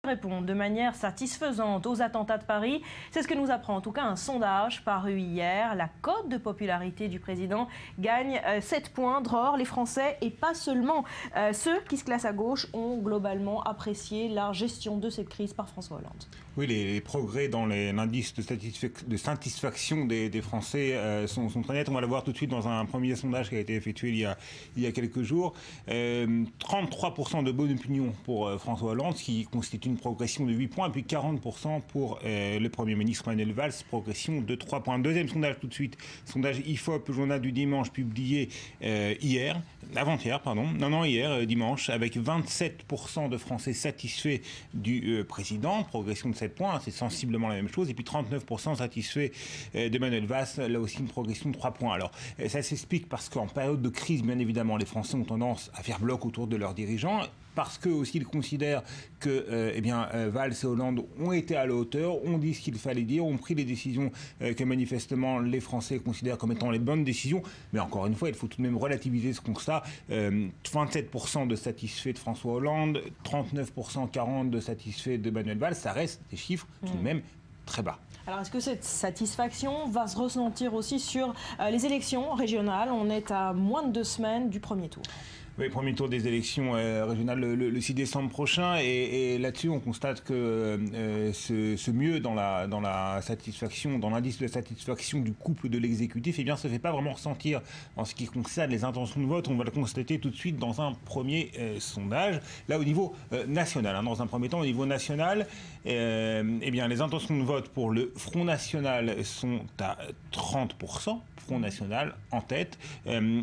Répondre de manière satisfaisante aux attentats de Paris. C'est ce que nous apprend en tout cas un sondage paru hier. La cote de popularité du président gagne 7 points. Dror, les Français et pas seulement ceux qui se classent à gauche ont globalement apprécié la gestion de cette crise par François Hollande. Oui, les progrès dans l'indice de satisfaction des Français sont très nets. On va le voir tout de suite dans un premier sondage qui a été effectué il y a quelques jours. 33% de bonne opinion pour François Hollande, ce qui constitue une progression de 8 points, et puis 40% pour le Premier ministre Manuel Valls, progression de 3 points. Deuxième sondage tout de suite, sondage IFOP, journal du dimanche, publié hier, dimanche, avec 27% de Français satisfaits du président, progression de 7 points, c'est sensiblement la même chose, et puis 39% satisfaits de Manuel Valls, là aussi une progression de 3 points. Alors, ça s'explique parce qu'en période de crise, bien évidemment, les Français ont tendance à faire bloc autour de leurs dirigeants, parce qu'eux aussi ils considèrent que Valls et Hollande ont été à la hauteur, ont dit ce qu'il fallait dire, ont pris les décisions que manifestement les Français considèrent comme étant les bonnes décisions. Mais encore une fois, il faut tout de même relativiser ce constat. 27% de satisfaits de François Hollande, 39%, 40% de satisfaits de Manuel Valls, ça reste des chiffres tout de même très bas. Alors, est-ce que cette satisfaction va se ressentir aussi sur les élections régionales? On est à moins de 2 semaines du premier tour. Oui, premier tour des élections régionales le 6 décembre prochain, et là-dessus on constate que ce mieux dans la satisfaction, dans l'indice de satisfaction du couple de l'exécutif, eh bien, ça ne fait pas vraiment ressentir en ce qui concerne les intentions de vote. On va le constater tout de suite dans un premier sondage, là au niveau national. Dans un premier temps, au niveau national, eh bien, les intentions de vote pour le Front National sont à 30%. Front National en tête,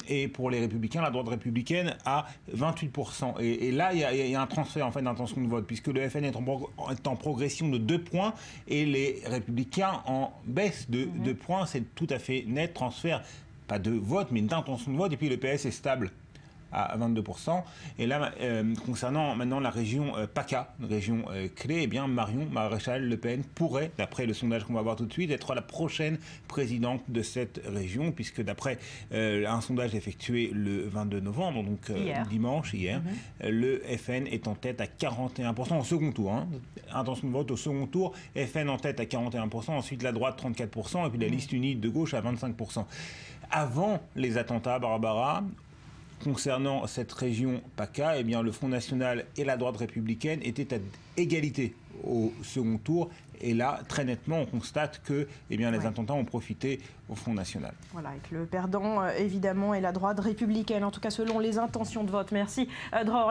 et pour les Républicains, la droite républicaine à 28%. Et là, il y a un transfert en fait d'intention de vote, puisque le FN est en progression de 2 points et les Républicains en baisse de 2 points. C'est tout à fait net, transfert, pas de vote, mais d'intention de vote. Et puis le PS est stable à 22%. Et là, concernant maintenant la région PACA, région clé, eh bien Marion Maréchal Le Pen pourrait, d'après le sondage qu'on va voir tout de suite, être la prochaine présidente de cette région, puisque d'après un sondage effectué le 22 novembre, donc dimanche, hier, le FN est en tête à 41% au second tour. Intention de vote au second tour, FN en tête à 41%, ensuite la droite 34%, et puis la liste unie de gauche à 25%. Avant les attentats, Barbara, concernant cette région PACA, eh bien, le Front National et la droite républicaine étaient à égalité au second tour. Et là, très nettement, on constate que les attentats ont profité au Front National. Voilà, avec le perdant, évidemment, et la droite républicaine, en tout cas selon les intentions de vote. Merci, Dror.